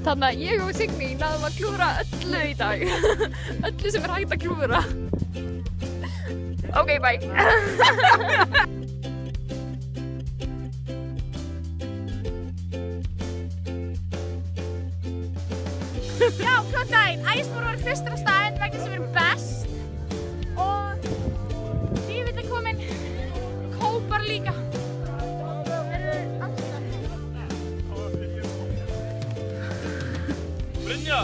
Þannig að ég og Signý náðum að klúðra öllu í dag. Öllu sem hægt að klúðra. Ok, bye. Já, góðan daginn. Ægismór var fyrstur á staðinn vegna sem við erum best. Og Vífill er kominn. Kópar líka. Brynja!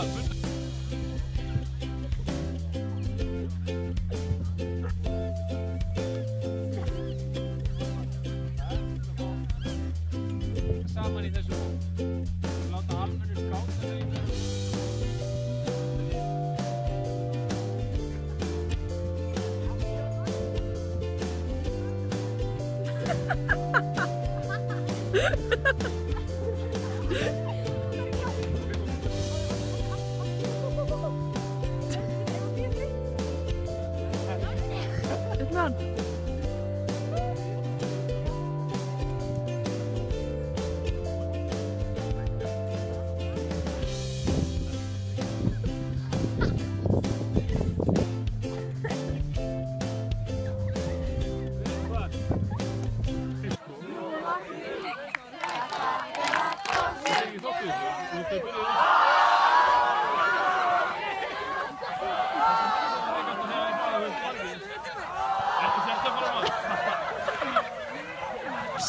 Saman í þessu láta almennur skáta þeim.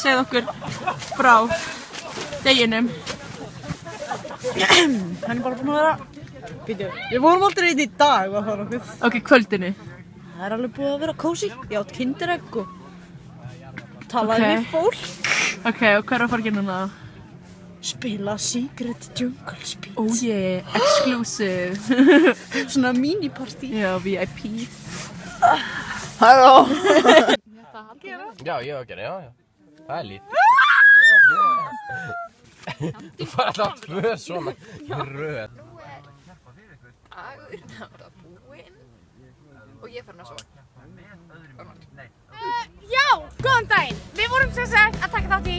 Segð okkur frá deginum. Hann er bara búinn að vera... Við vorum aldrei einn í dag að fara okkur. Ok, kvöldinu. Það er alveg búið að vera kósí. Ég átt kinderegg og talaði við fólk. Ok, og hvað er að fara að gera núna? Spila Secret Jungle Speed. Oh yeah, exclusive. Svona mini-party. Já, VIP. Halló. Já, ég var að gera, já. Það er lítið. Þú fara alltaf tvö svona í röð. Dagur, það var búinn. Og ég farin að sofa. Já, góðan daginn. Við vorum sem sagt að taka þátt í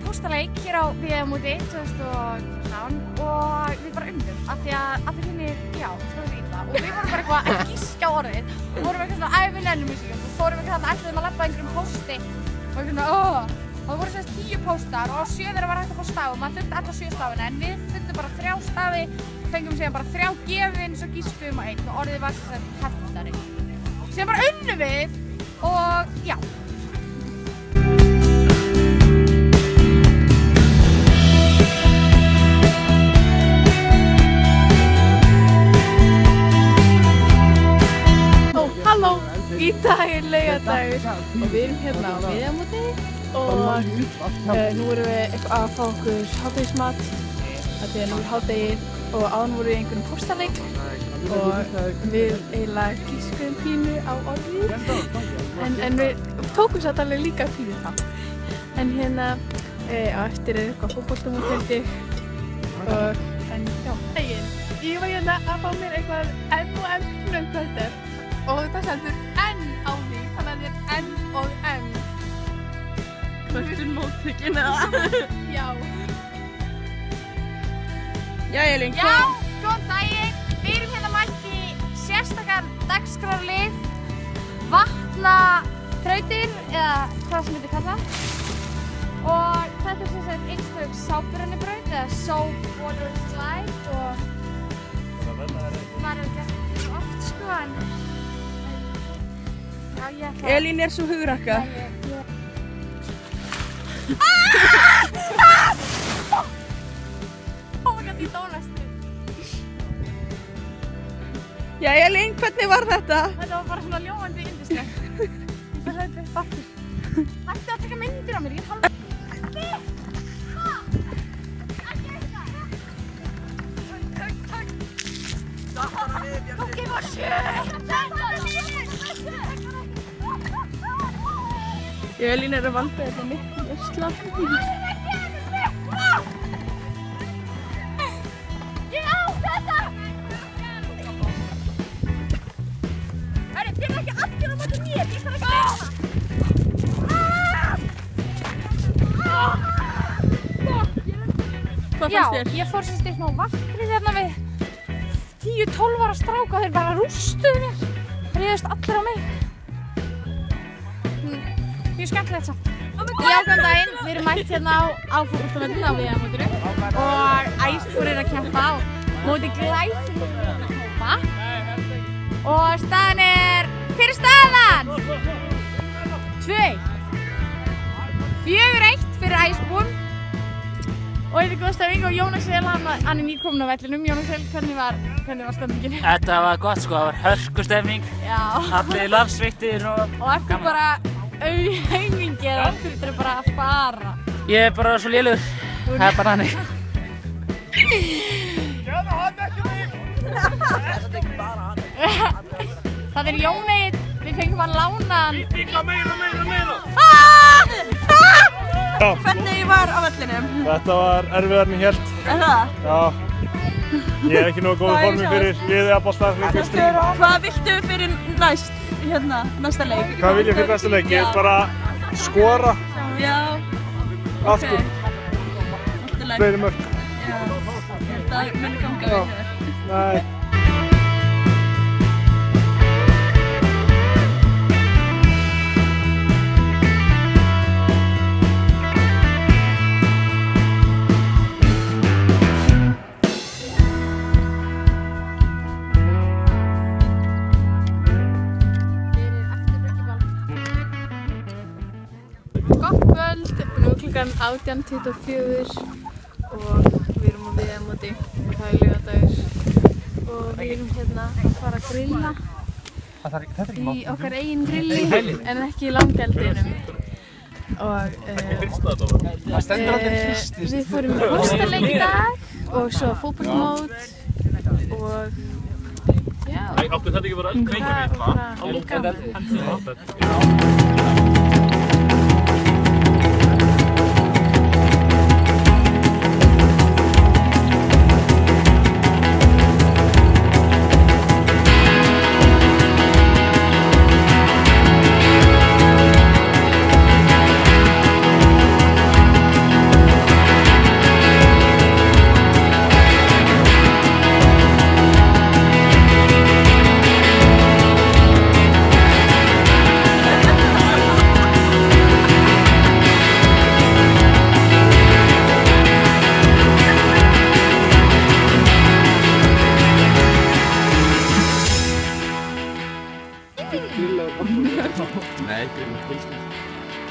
póstaleik hér á Víðamóti 2014 og við bara undum af því að allir hinnir, já, skoðum við illa og við vorum bara eitthvað að gíska á orðið og vorum eitthvað svona æfin ennumísík og fórum eitthvað að ætlaðum að labba einhverjum pósti og eitthvað og það voru semst 10 póstar og 7 þeirra var hægt að fá staf og maður þurfti alla 7 stafina en við þurftum bara 3 stafi, fengum síðan bara 3 gefin svo gískum og einn og orðið var sem sagt heftari. Síðan bara unnum við og já. Halló! Í dag er laugardagur og við erum hérna á Víðamóti og nú erum við eitthvað að fá okkur hádegismat. Þetta er nú hádegi og áðan vorum við í einhverjum póstaleik og við eiginlega gískum pínu á orðið en við tókum satt alveg líka pínu það. En hérna á eftir er eitthvað fótboltamót held ég og en já. Ég var hérna að fá mér eitthvað M&M hnökkvöldur og það sendur N á því, þannig að þetta er N og M. Kvöldun móttökin eða? Já. Jæja, Elín. Já, góðan daginn. Við erum hérna mætt í sérstakann dagskrárlið vatnaþrautir eða hvað sem þetta kalla. Og þetta er sem sagt einstök sápurennibraut eða soap water slide og maður hefur gert þetta oft sko en já, ég ætla að... Elín er svo hugrakka. Oh my god, ég dónast þig. Jæja, Elín, hvernig var þetta? Þetta var bara svona ljómandi yndislegt. Ég fyrir hlaupið upp aftur. Hættu að taka myndir á mér, ég er halv... Ekki! Ha! Ekki eitthvað! Takk! Ok, var sjö! Ég og Elín er að valda þetta miklu versla. Ég á þetta! Hörru, þið er ekki allir á móti mér, ég þarf ekki að reyna. Hvað fannst þér? Já, ég fór sem stið smá vatnið hérna við 10-12 ára stráka og þeir bara rústuðu mér. Réðust allir á mig. Mjög skemmtilegt samt. Já, góðan daginn. Við erum mætt hérna á fótboltavöllinn á VM-mótinu og Æsbúr er að keppa á móti glæsilegum hópa. Og staðan er... Hver er staðan? 2-1. 4-1 fyrir Æsbúr. Og þetta er góð stefning og Jón Axel, hann er nýkominn á vellinum. Jón Axel, hvernig var stefningin? Þetta var gott sko, það var hörkustefning. Já. Allir landsvittir og... Og ertu bara auðhengingi eða þurftir bara að fara? Ég er bara svo lélugur. Það er bara hannig. Gjörðu hann ekki mig! Það er Jón Egill, við fengum hann lánaðan. Líka meira! Hvernig var á vellinum? Þetta var erfiðar en ég hélt. Er það? Já. Ég er ekki nógu góð í formi fyrir liðið að bolta. Hvað viltu fyrir næsta leik? Hvað vil ég fyrir næsta leik? Ég vil bara skora. Já. Aftur. Fleiri mörk. Já. Þetta mun ganga vel hjá þér. Nei. Gott kvöld, nú er klukkan 18:24 og við erum á VM-móti og það er laugardagur og við erum hérna að fara að grilla í okkar eigin grilli en ekki í langeldinum og við fórum í hóstaleik í dag og svo fótboltamót og já, Áttu þetta ekki bara það var bara gaman.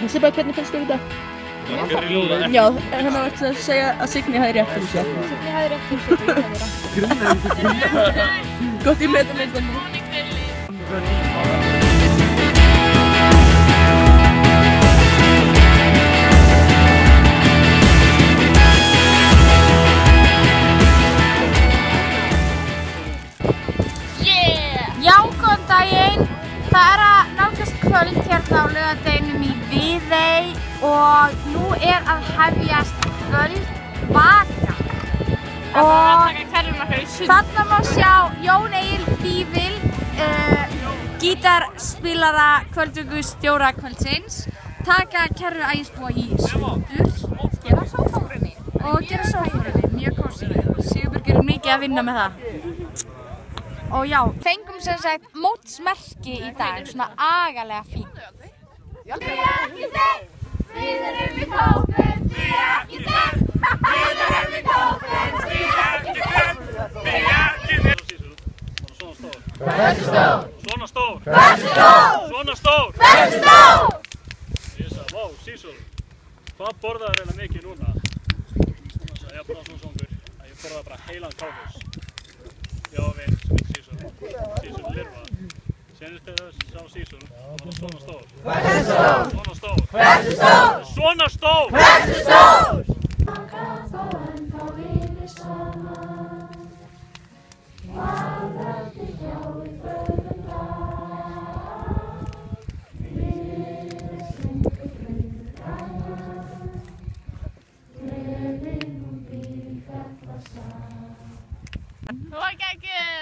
Sibba, hvernig fannst þér þetta? Já, hann var að segja að Signý hafði rétt fyrir sér. Signý hafði rétt fyrir sér og ég hafði rangt. Gott í meðanleikunum. Já, góðan daginn. Það er að nálgast kvöld hérna á laugardeginum í Viðey og nú er að hefjast kvöldvaka. Og þarna má sjá Jón Egill Vífil, gítarspilara kvöldvökustjóra kvöldsins, taka kerru Ægisbúa í sundur, gera sófórunni, mjög kósí. Sigurberg er mikið að vinna með það. Og já, fengum sem sagt mótsmerki í dag, svona agalega fín. Við ekki þeim, við erum í tópin, við ekki þeim, við erum í tópin, við ekki þeim, við ekki þeim. Hversu stór? Svona stór. Hversu stór? Svona stór. Hversu stór? Vá, Sísól, hvað borðaðu reyna mikið núna? Ég borðaði svona songur, að ég borðaði bara heilan káfus. Já, við, Sísól lirfa. Senast þegar það sá Sísól, það var svona stór. Hversu stór? Svona stór. Hversu stór? Svona stór! Hversu stór?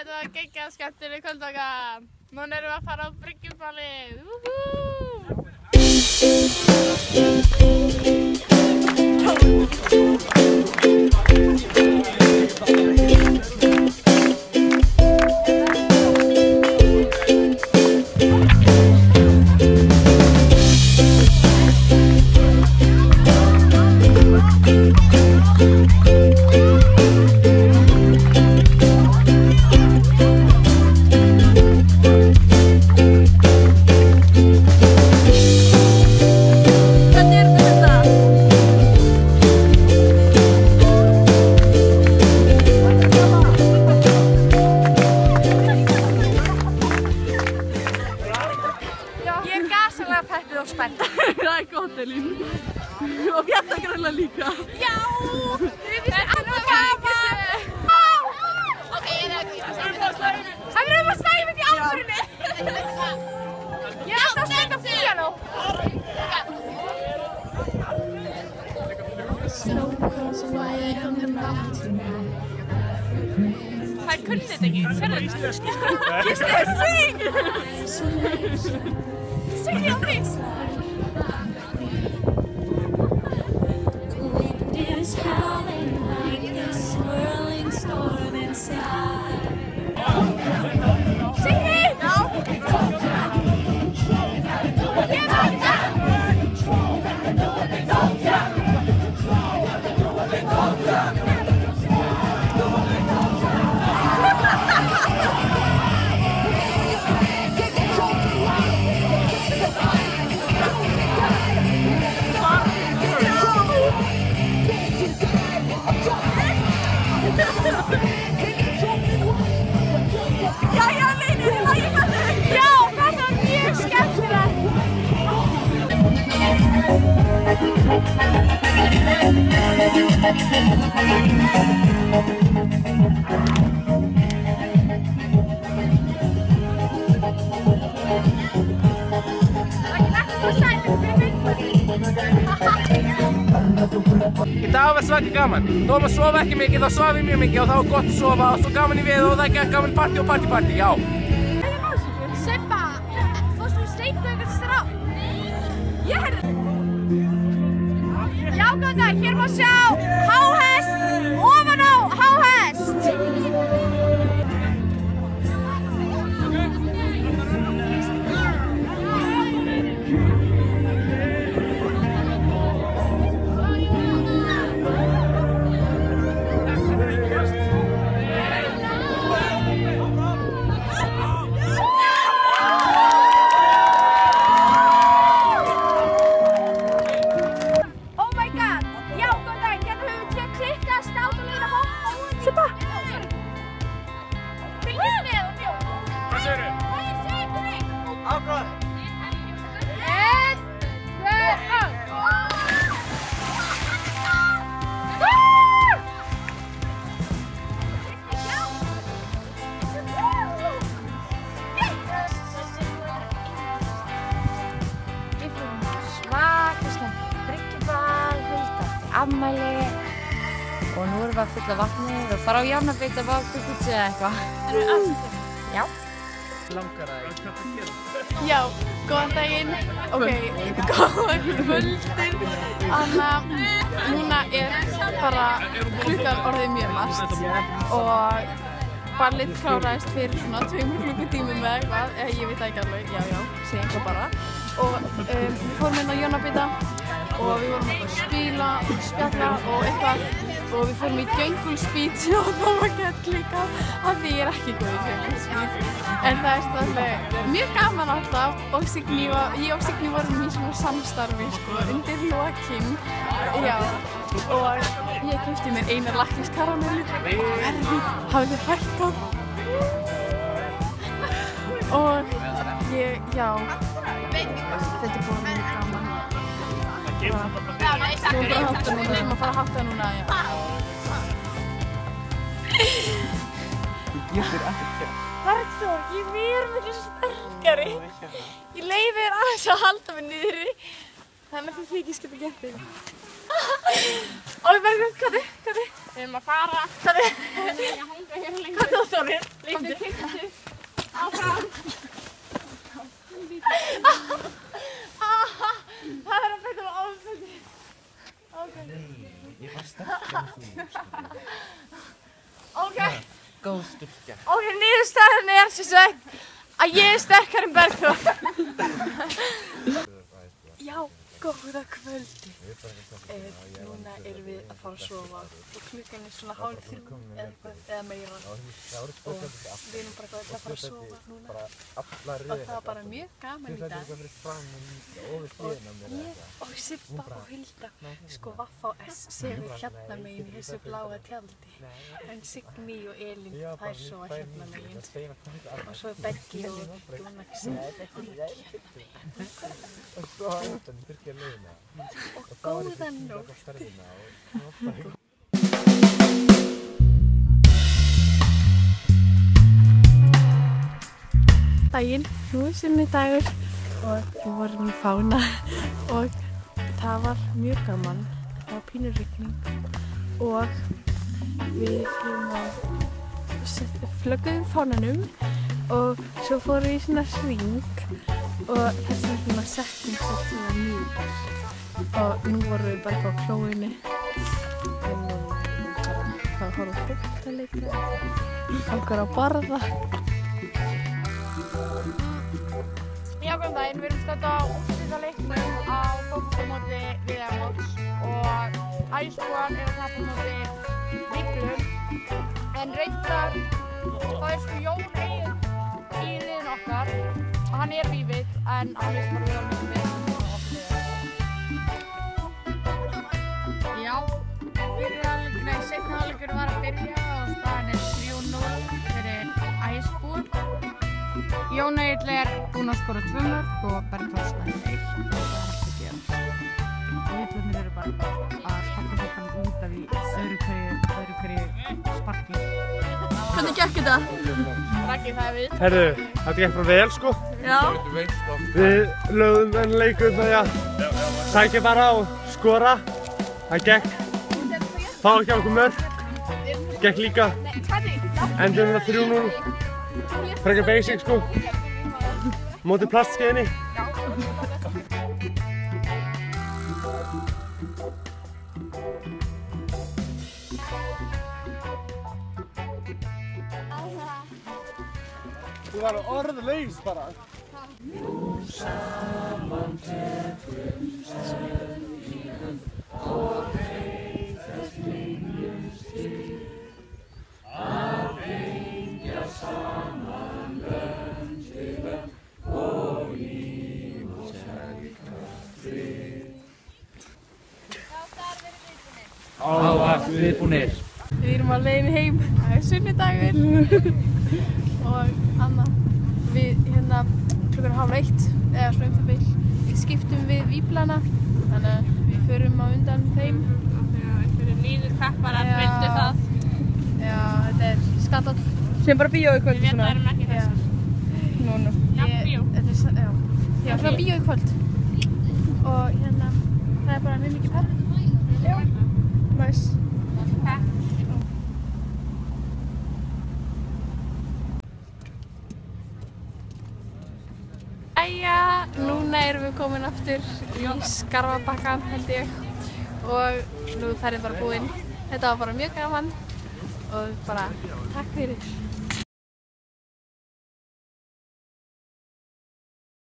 Það var geggjað skemmtileg kvöldvaka. Núna erum við að fara á bryggjuballið. Woohoo! Það kunni þetta ekki, sérðu þetta? Gísli, syng! Syng því á prins! Í dag var svaka gaman. Þó maður sofa ekki mikið, þá svaf ég mjög mikið og það var gott að sofa og svo gaman í við og það gekk gaman partí og partí, já. Sibba, fórstu í streitu eitthvað strák? Ég heyrði. Já, góðan dag, hér má sjá háhest ofan á háhest. Afmæli og nú erum við að fylla vatnið og fara á Jánabeit að baka pizza eða eitthvað. Erum við allir? Já. Langar það ekki? Já, góðan daginn. Ok, góðan kvöldin. Anna, núna bara klukkan orðið mjög margt og ballið kláraðist fyrir svona 2 klukkutímum eða eitthvað. Ég veit ekki alveg, já, segi eitthvað bara. Og við fórum inn á Jónabita og við vorum að spila, spjalla og eitthvað og við fórum í Jungle Speed og það var gett klikað af því ég ekki góð í Jungle Speed en það alveg mjög gaman alltaf og ég og Signý vorum í svona samstarfi undir lokin já og ég keypti mér eina lakrískaramellu og verðið hafði hækkað og já þetta er búin mjög gaman Við erum að fara að hátta núna, já. Þú getur ekkert gert. Bergþór, ég er miklu sterkari. Ég leyfi þér aðeins að halda mig niðri. Þannig að þið þykist geta gert þetta. Óli Bergþór, hvað? Við erum að fara. Hvað? Hvað þú Þórir? Komdu. Áfram. Það er að beita um ofbeldi. Nei, ég var sterkari en þú. Ok. Góð stúlka. Ok, niðurstaðan er sem sagt að ég er sterkari en Bergþór. Já, góða kvöldi. Núna erum við að fara að sofa og klukkan er svona 2:30 eða meira. Og við erum bara að fara að sofa núna. Og það var bara mjög gaman í dag. Og Sibba og Hilda, sko Vaffa og S sefur hérna megin í þessu bláa tjaldi. En Signý og Elín, þær sofa hérna megin. Og svo er Beggi og Dúnaxi hérna megin. Og góða nótt. Daginn, nú er sunnudagur og við vorum í Fána og það var mjög gaman. Það var pínur rigning og við flögguðum fánanum og svo fórum við í svona hring og þessi er svona setning sem var mjög og nú vorum við bara á klóinu og það horfum fólkaleika okkar að borða. Já, góðan daginn, við erum stödd á úrslitaleiknum á fótboltamóti Viðaramóts og ægisbúar eru að tapa móti Víglum en reyndar þá er sko Jón Egil í liðinu okkar og hann er Vífill en hann er bara Viðaramóti við Já, seinni hálfleikurinn var að byrja og staðan er 3-0 fyrir ægisbúar. Jón Egil er búinn að skora 2 mörk og Bergþór staðan 1 og það er hægt að gera. Og viðbjörnir eru bara að sparka boltanum út af í öðru hverju sparki. Hvernig gekk þetta? Raggi, það er við. Herðu, þetta gekk bara vel sko. Já. Við lögðum þennan leikur með að sækja bara og skora. Það gekk. Fá ekki á okkur mörk. Gekk líka. Endum við 3-0. Frekar basic sko. Mótið plastskeiðinni. Þú var orðlaus bara. Viðbúnir. Við erum á leiðinni heim, það er sunnudagur og við klukkan 12:30 eða svona bil skiptum við víblana þannig að við förum á undan þeim. Þegar einhverju nýður pepparar vildu það. Já, þetta er skandall. Sem bara bíó í kvöld og svona. Við erum ekki þess. Nú. Já, bíó. Já, svona bíó í kvöld. Og það er bara mjög mikið pepp. Já. Næs. Jæja, núna erum við komin aftur í Skarfabakkann held ég og nú er ferðin bara búinn. Þetta var bara mjög gaman og bara takk fyrir.